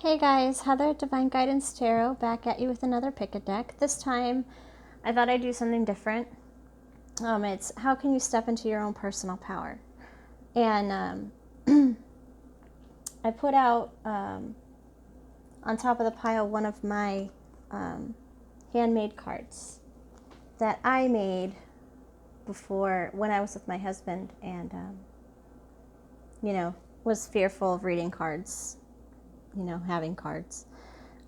Hey guys, Heather at Divine Guidance Tarot back at you with another pick-a-deck. This time I thought I'd do something different. It's how can you step into your own personal power? And I put out on top of the pile one of my handmade cards that I made before when I was with my husband and, was fearful of reading cards, having cards.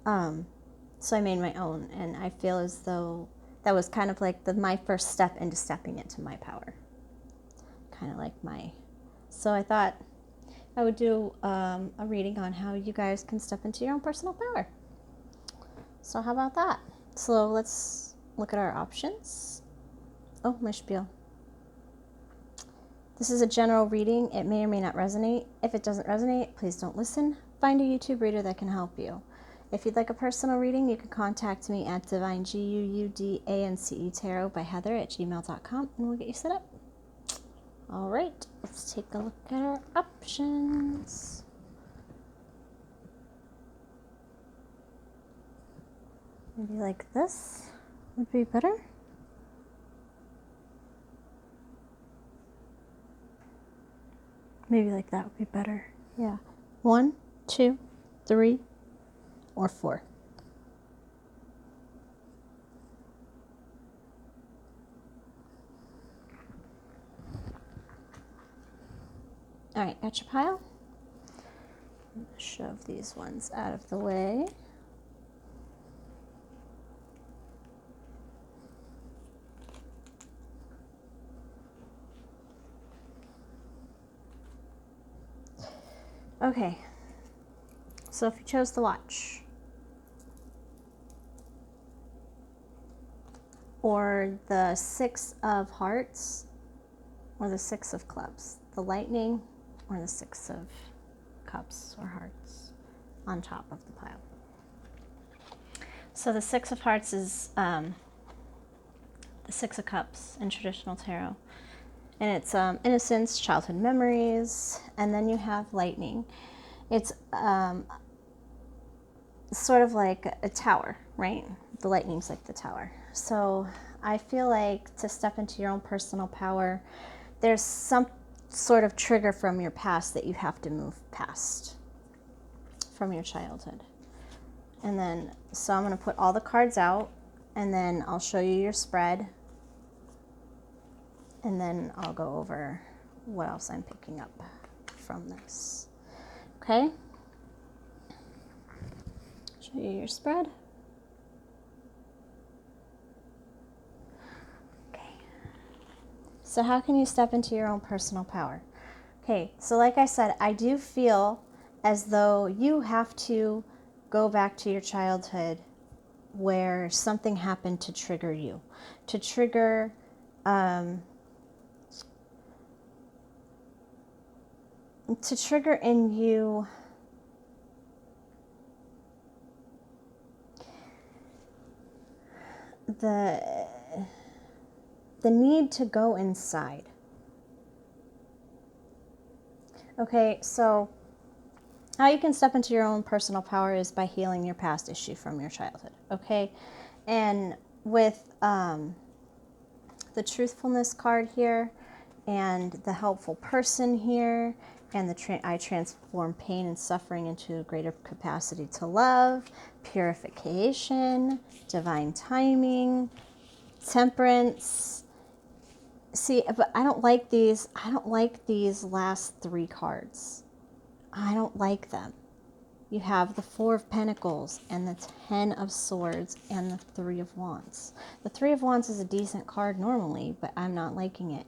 So I made my own, and I feel as though that was kind of like my first step into stepping into my power. So I thought I would do a reading on how you guys can step into your own personal power. So how about that? So let's look at our options. Oh, my spiel. This is a general reading. It may or may not resonate. If it doesn't resonate, please don't listen. Find a YouTube reader that can help you. If you'd like a personal reading, you can contact me at Divineguudancetarotbyheather@gmail.com and we'll get you set up. All right, let's take a look at our options. Maybe like this would be better. Maybe like that would be better. Yeah. 1, 2, 3, or 4. All right, got your pile? I'm going to shove these ones out of the way. Okay, so if you chose the watch, or the 6 of hearts, or the 6 of clubs, the lightning, or the 6 of cups or hearts on top of the pile. So the 6 of hearts is the 6 of cups in traditional tarot. And it's innocence, childhood memories, and then you have lightning. It's sort of like a tower, right? The lightning's like the tower. So I feel like to step into your own personal power, there's some sort of trigger from your past that you have to move past from your childhood. And then, so I'm going to put all the cards out, and then I'll show you your spread. And then I'll go over what else I'm picking up from this. Okay? Show you your spread. Okay. So how can you step into your own personal power? Okay, so like I said, I do feel as though you have to go back to your childhood where something happened to trigger you, to trigger in you the need to go inside. Okay, so how you can step into your own personal power is by healing your past issue from your childhood, okay? And with the truthfulness card here, and the helpful person here, and I transform pain and suffering into a greater capacity to love, purification, divine timing, temperance. See, but I don't like these last 3 cards. I don't like them. You have the 4 of Pentacles and the 10 of Swords and the 3 of Wands. The 3 of Wands is a decent card normally, but I'm not liking it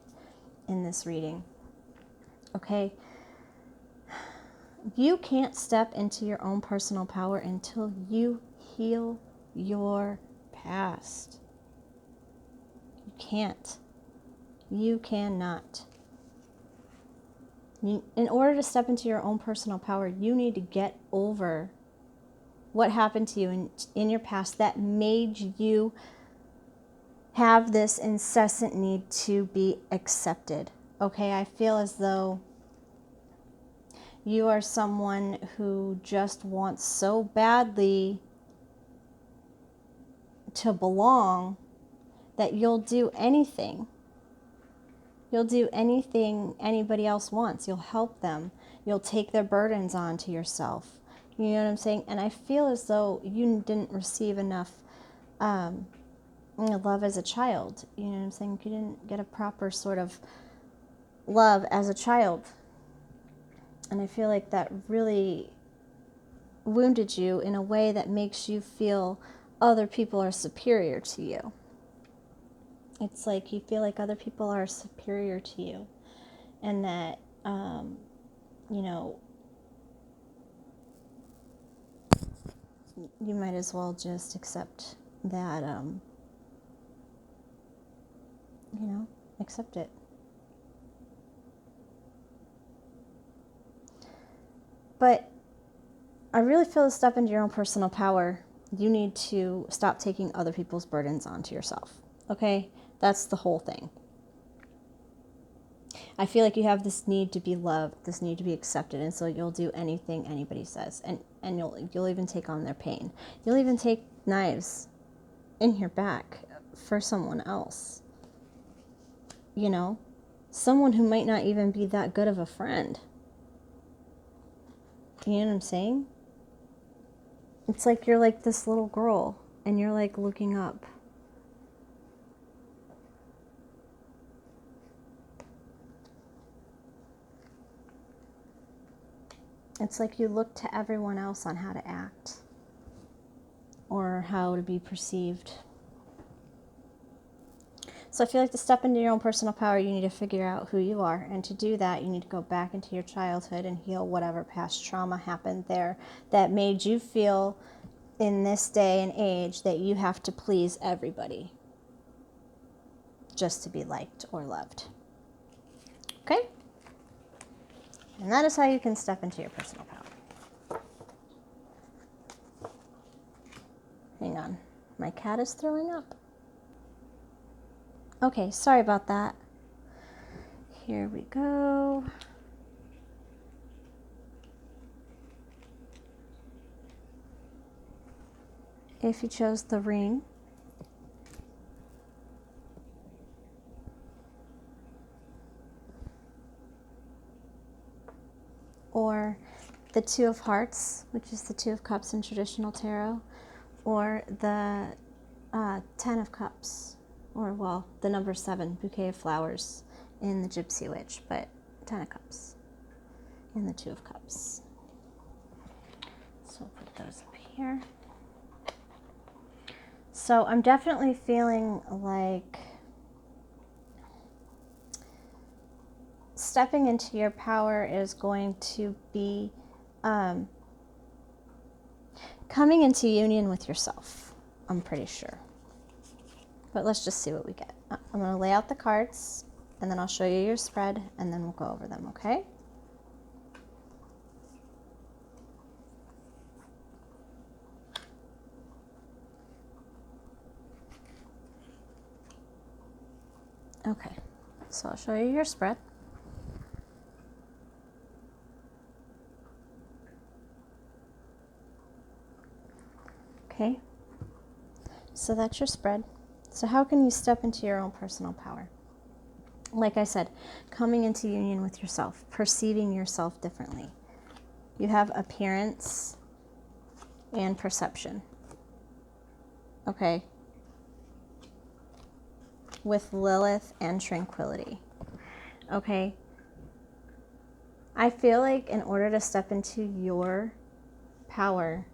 in this reading. Okay? You can't step into your own personal power until you heal your past. You can't. You cannot. In order to step into your own personal power, you need to get over what happened to you in your past that made you have this incessant need to be accepted. Okay, I feel as though You are someone who just wants so badly to belong that you'll do anything. You'll do anything anybody else wants. You'll help them. You'll take their burdens onto yourself. You know what I'm saying? And I feel as though you didn't receive enough love as a child. You know what I'm saying? You didn't get a proper sort of love as a child. And I feel like that really wounded you in a way that makes you feel other people are superior to you. It's like you feel like other people are superior to you, and that, you know, you might as well just accept that, you know, accept it. But I really feel to step into your own personal power, you need to stop taking other people's burdens onto yourself. Okay? That's the whole thing. I feel like you have this need to be loved, this need to be accepted, and so you'll do anything anybody says, and you'll even take on their pain. You'll even take knives in your back for someone else. You know? Someone who might not even be that good of a friend. You know what I'm saying? It's like you're like this little girl, and you're like looking up. It's like you look to everyone else on how to act or how to be perceived. So I feel like to step into your own personal power, you need to figure out who you are. And to do that, you need to go back into your childhood and heal whatever past trauma happened there that made you feel in this day and age that you have to please everybody just to be liked or loved. Okay? And that is how you can step into your personal power. Hang on. My cat is throwing up. Okay, sorry about that. Here we go. If you chose the ring, or the Two of Hearts, which is the Two of Cups in traditional tarot, or the Ten of Cups, or, well, the number 7, Bouquet of Flowers in the Gypsy Witch, but 10 of Cups in the Two of Cups. So we'll put those up here. So I'm definitely feeling like stepping into your power is going to be coming into union with yourself, I'm pretty sure. But let's just see what we get. I'm going to lay out the cards, and then I'll show you your spread, and then we'll go over them, okay? Okay, so I'll show you your spread. Okay, so that's your spread. So how can you step into your own personal power? Like I said, coming into union with yourself, perceiving yourself differently. You have appearance and perception. Okay. With Lilith and tranquility. Okay. I feel like in order to step into your power,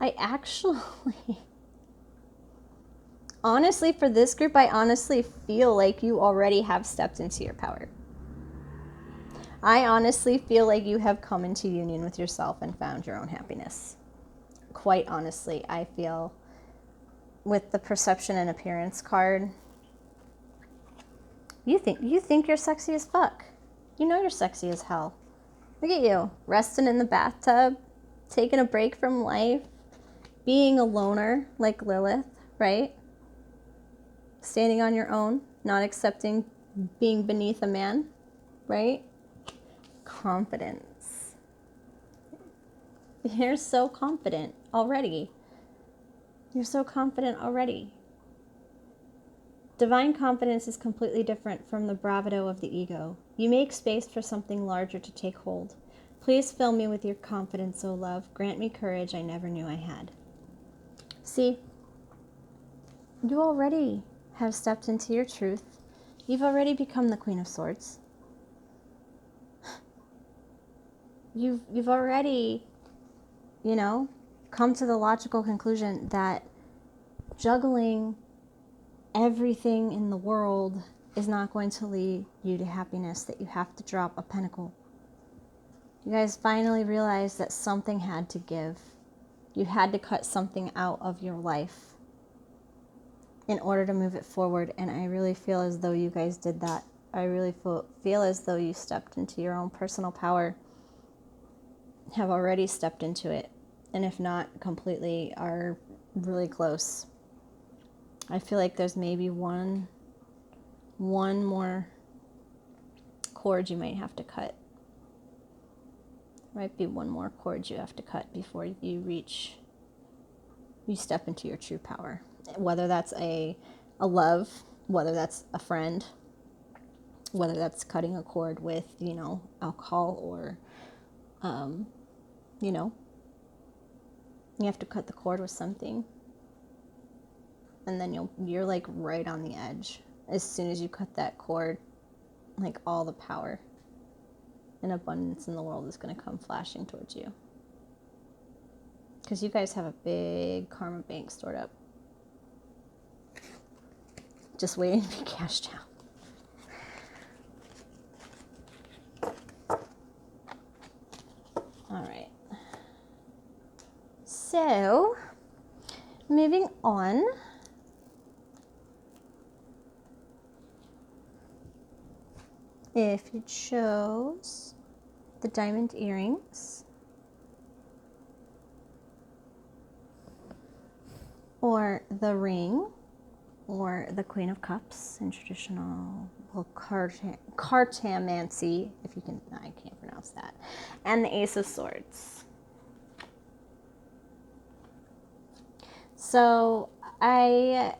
I actually, honestly, for this group, I honestly feel like you already have stepped into your power. I honestly feel like you have come into union with yourself and found your own happiness. Quite honestly, I feel with the perception and appearance card, you think you're sexy as fuck. You know you're sexy as hell. Look at you, resting in the bathtub, taking a break from life, being a loner like Lilith, right? Standing on your own, not accepting being beneath a man, right? Confidence. You're so confident already. You're so confident already. Divine confidence is completely different from the bravado of the ego. You make space for something larger to take hold. Please fill me with your confidence, O love. Grant me courage I never knew I had. See, you already have stepped into your truth. You've already become the Queen of Swords. You've already, come to the logical conclusion that juggling everything in the world is not going to lead you to happiness, that you have to drop a pentacle. You guys finally realized that something had to give. You had to cut something out of your life in order to move it forward, and I really feel as though you guys did that. I really feel as though you stepped into your own personal power, have already stepped into it, and if not completely, are really close. I feel like there's maybe one more cord you might have to cut. Might be one more cord you have to cut before you step into your true power. Whether that's a love, whether that's a friend, whether that's cutting a cord with, alcohol, or, you have to cut the cord with something. And then you're like right on the edge. As soon as you cut that cord, like all the power and abundance in the world is going to come flashing towards you. Because you guys have a big karma bank stored up, just waiting to be cashed out. All right. So, moving on. If you chose the diamond earrings, or the ring, or the Queen of Cups in traditional cartomancy, if you can, I can't pronounce that, and the Ace of Swords. So I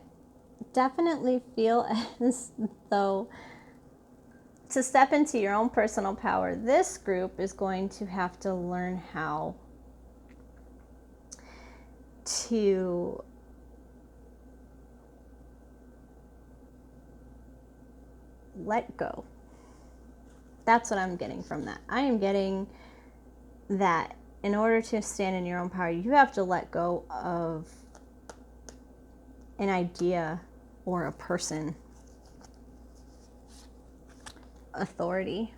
definitely feel as though to step into your own personal power, this group is going to have to learn how to let go. That's what I'm getting from that. I am getting that in order to stand in your own power, you have to let go of an idea or a person. Authority.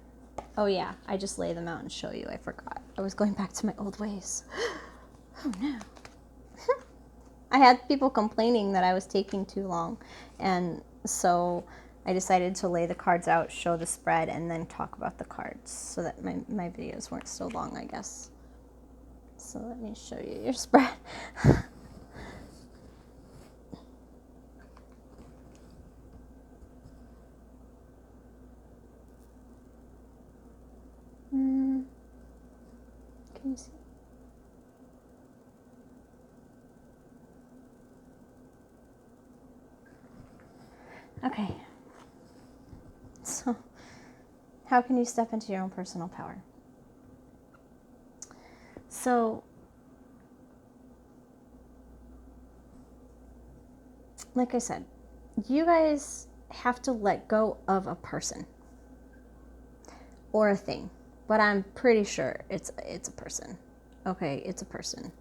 Oh yeah, I just lay them out and show you. I forgot. I was going back to my old ways. Oh no. I had people complaining that I was taking too long, and so I decided to lay the cards out, show the spread, and then talk about the cards so that my videos weren't so long, I guess. So let me show you your spread. Can you see? Okay. So, how can you step into your own personal power? So, like I said, you guys have to let go of a person or a thing, but I'm pretty sure it's a person. Okay, it's a person.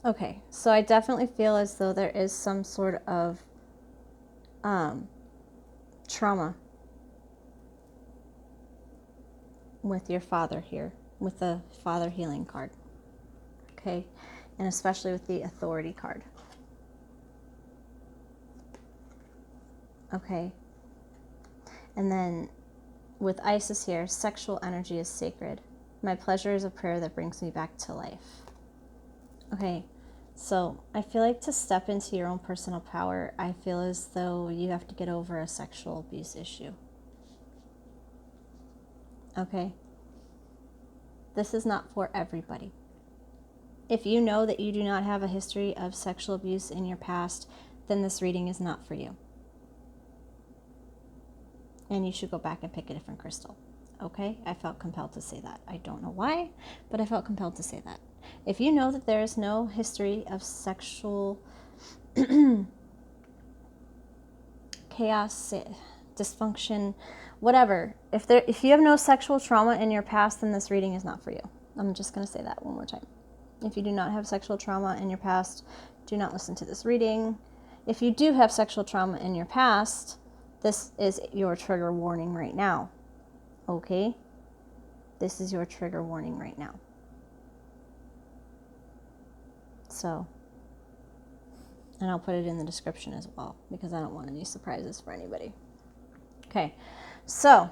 Okay, so I definitely feel as though there is some sort of trauma with your father here, with the father healing card. Okay, and especially with the authority card. Okay, and then with Isis here, sexual energy is sacred. My pleasure is a prayer that brings me back to life. Okay, so I feel like to step into your own personal power, I feel as though you have to get over a sexual abuse issue. Okay? This is not for everybody. If you know that you do not have a history of sexual abuse in your past, then this reading is not for you. And you should go back and pick a different crystal. Okay? I felt compelled to say that. I don't know why, but I felt compelled to say that. If you know that there is no history of sexual chaos, dysfunction, whatever, if you have no sexual trauma in your past, then this reading is not for you. I'm just going to say that one more time. If you do not have sexual trauma in your past, do not listen to this reading. If you do have sexual trauma in your past, this is your trigger warning right now. Okay? This is your trigger warning right now. So, and I'll put it in the description as well, because I don't want any surprises for anybody. Okay, so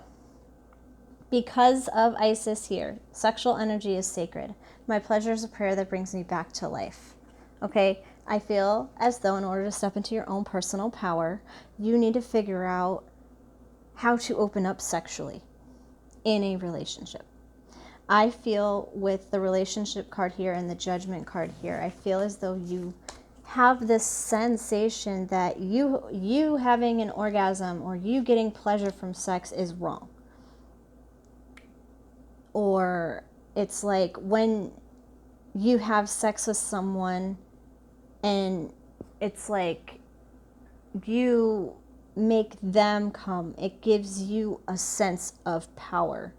because of Isis here, sexual energy is sacred. My pleasure is a prayer that brings me back to life. Okay, I feel as though in order to step into your own personal power, you need to figure out how to open up sexually in a relationship. I feel with the relationship card here and the judgment card here, I feel as though you have this sensation that you having an orgasm or you getting pleasure from sex is wrong. Or it's like when you have sex with someone and it's like you make them come, it gives you a sense of power.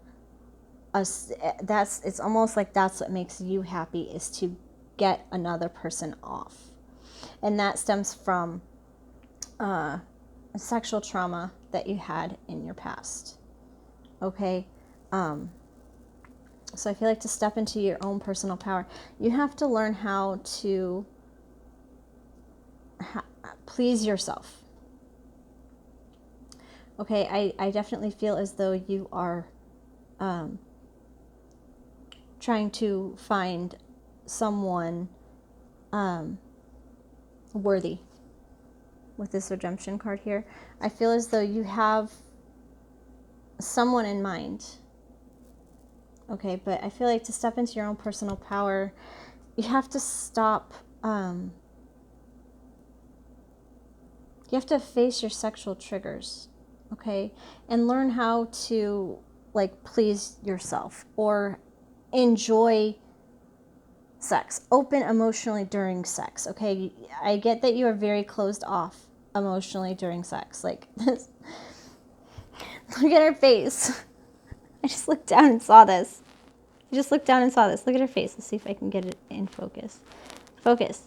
It's almost like that's what makes you happy, is to get another person off. And that stems from a sexual trauma that you had in your past. Okay? So I feel like to step into your own personal power, you have to learn how to please yourself. Okay, I definitely feel as though you are trying to find someone worthy with this redemption card here. I feel as though you have someone in mind. Okay, but I feel like to step into your own personal power, you have to stop, you have to face your sexual triggers, okay? And learn how to, like, please yourself or enjoy sex. Open emotionally during sex, okay? I get that you are very closed off emotionally during sex. Like, this. Look at her face. I just looked down and saw this. I just looked down and saw this. Look at her face. Let's see if I can get it in focus. Focus.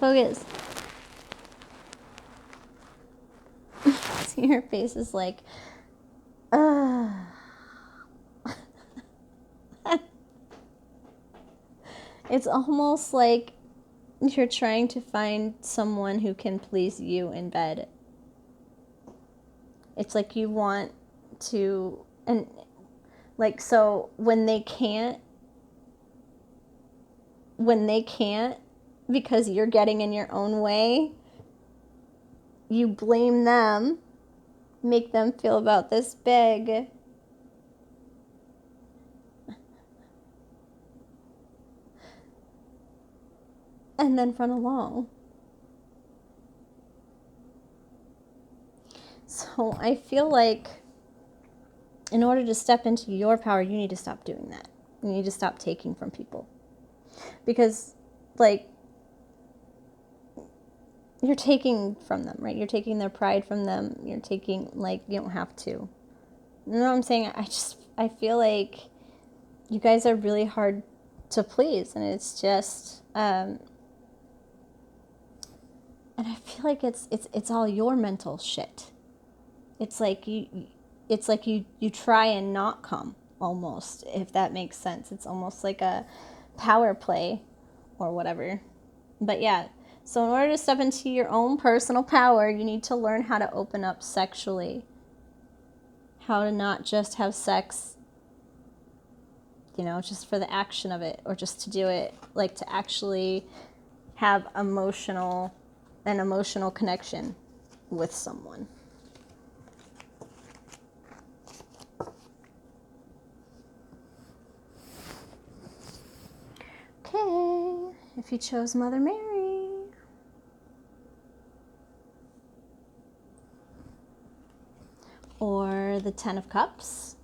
Focus. See, her face is like, It's almost like you're trying to find someone who can please you in bed. It's like you want to, and like, so when they can't, because you're getting in your own way, you blame them, make them feel about this big. And then run along. So I feel like in order to step into your power, you need to stop doing that. You need to stop taking from people. Because, like, you're taking from them, right? You're taking their pride from them. You're taking, like, you don't have to. You know what I'm saying? I feel like you guys are really hard to please. And it's just, and I feel like it's all your mental shit. It's like you try and not come, almost, if that makes sense. It's almost like a power play or whatever. But yeah, so in order to step into your own personal power, you need to learn how to open up sexually. How to not just have sex you know, just for the action of it, or just to do it, like to actually have an emotional connection with someone. Okay, if you chose Mother Mary. Or the Ten of Cups.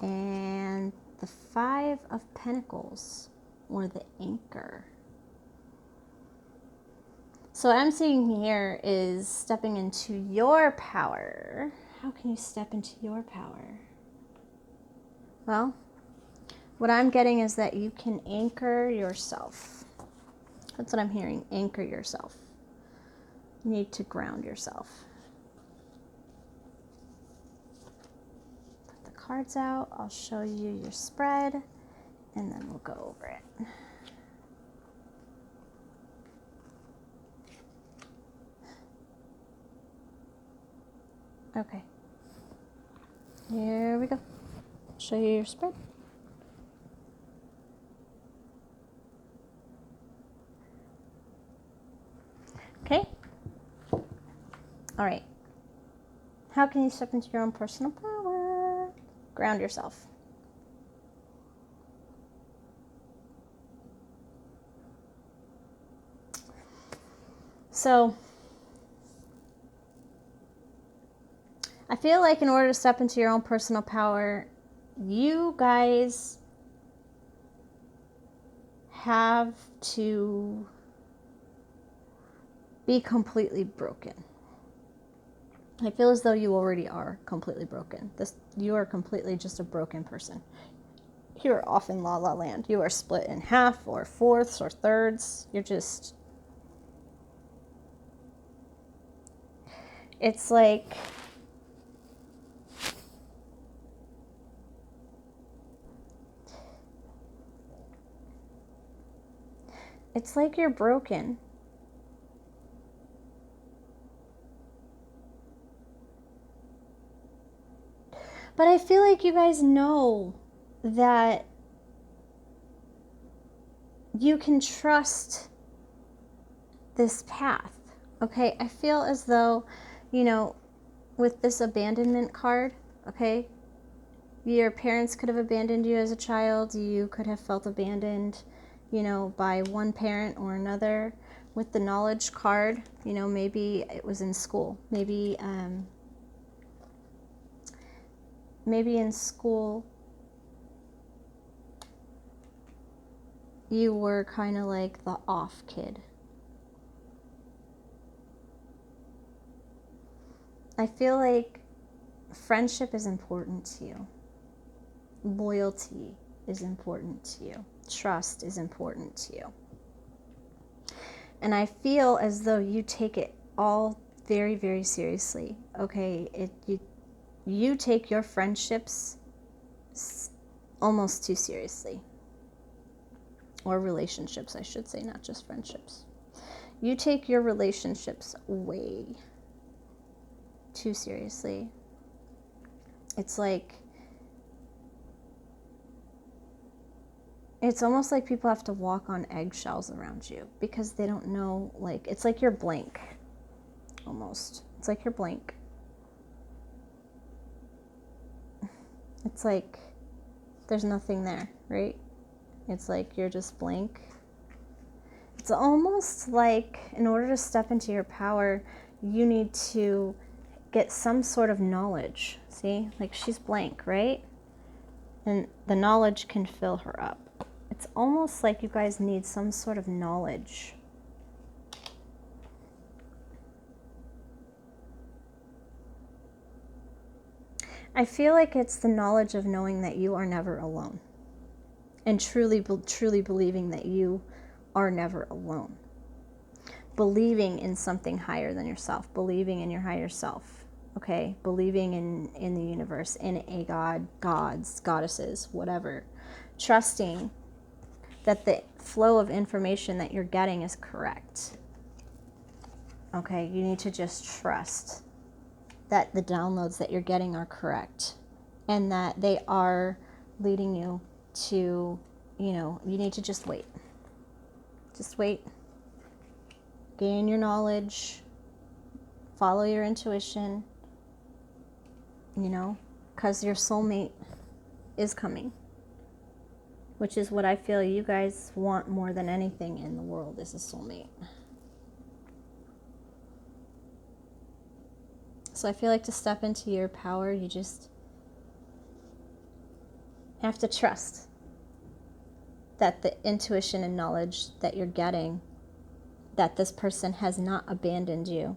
And the Five of Pentacles, or the Anchor. So what I'm seeing here is stepping into your power. How can you step into your power? Well, what I'm getting is that you can anchor yourself. That's what I'm hearing, anchor yourself. You need to ground yourself. Put the cards out, I'll show you your spread, and then we'll go over it. Okay, here we go. Show you your spread. Okay. All right. How can you step into your own personal power? Ground yourself. So, I feel like in order to step into your own personal power, you guys have to be completely broken. I feel as though you already are completely broken. You are completely just a broken person. You are off in la la land. You are split in half or fourths or thirds. You're just... It's like... It's like you're broken. But I feel like you guys know that you can trust this path, okay? I feel as though, you know, with this abandonment card, okay, your parents could have abandoned you as a child. You could have felt abandoned, you know, by one parent or another. With the knowledge card, you know, maybe it was in school. Maybe in school you were kind of like the off kid. I feel like friendship is important to you. Loyalty is important to you. Trust is important to you. And I feel as though you take it all very, very seriously. Okay, you take your friendships almost too seriously. Or relationships, I should say, not just friendships. You take your relationships way too seriously. It's like, it's almost like people have to walk on eggshells around you because they don't know, like, it's like you're blank, almost. It's like you're blank. It's like there's nothing there, right? It's like you're just blank. It's almost like in order to step into your power, you need to get some sort of knowledge. See, like she's blank, right? And the knowledge can fill her up. It's almost like you guys need some sort of knowledge. I feel like it's the knowledge of knowing that you are never alone. And truly believing that you are never alone. Believing in something higher than yourself. Believing in your higher self. Okay? Believing in the universe, in a god, gods, goddesses, whatever. Trusting that the flow of information that you're getting is correct. Okay? You need to just trust that the downloads that you're getting are correct. and that they are leading you to, you know, you need to just wait. Just wait. Gain your knowledge. Follow your intuition. You know, because your soulmate is coming. Which is what I feel you guys want more than anything in the world, is a soulmate. So I feel like to step into your power, you just have to trust that the intuition and knowledge that you're getting, that this person has not abandoned you.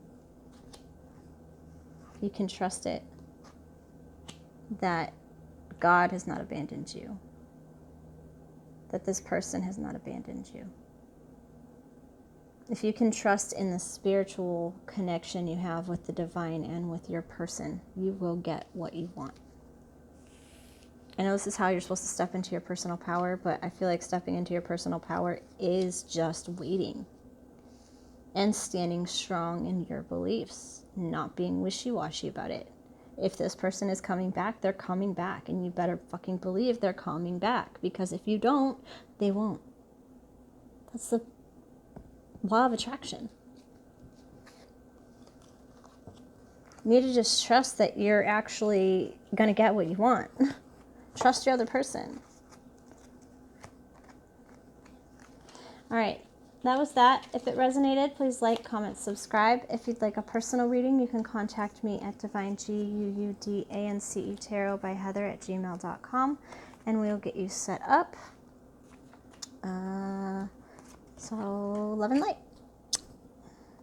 You can trust it. That God has not abandoned you. That this person has not abandoned you. If you can trust in the spiritual connection you have with the divine and with your person, you will get what you want. I know this is how you're supposed to step into your personal power, but I feel like stepping into your personal power is just waiting and standing strong in your beliefs, not being wishy-washy about it. If this person is coming back, they're coming back, and you better fucking believe they're coming back, because if you don't, they won't. That's the law of attraction. You need to just trust that you're actually going to get what you want. Trust your other person. All right. That was that. If it resonated, please like, comment, subscribe. If you'd like a personal reading, you can contact me at divineguudancetarotbyheather@gmail.com, and we'll get you set up. So love and light.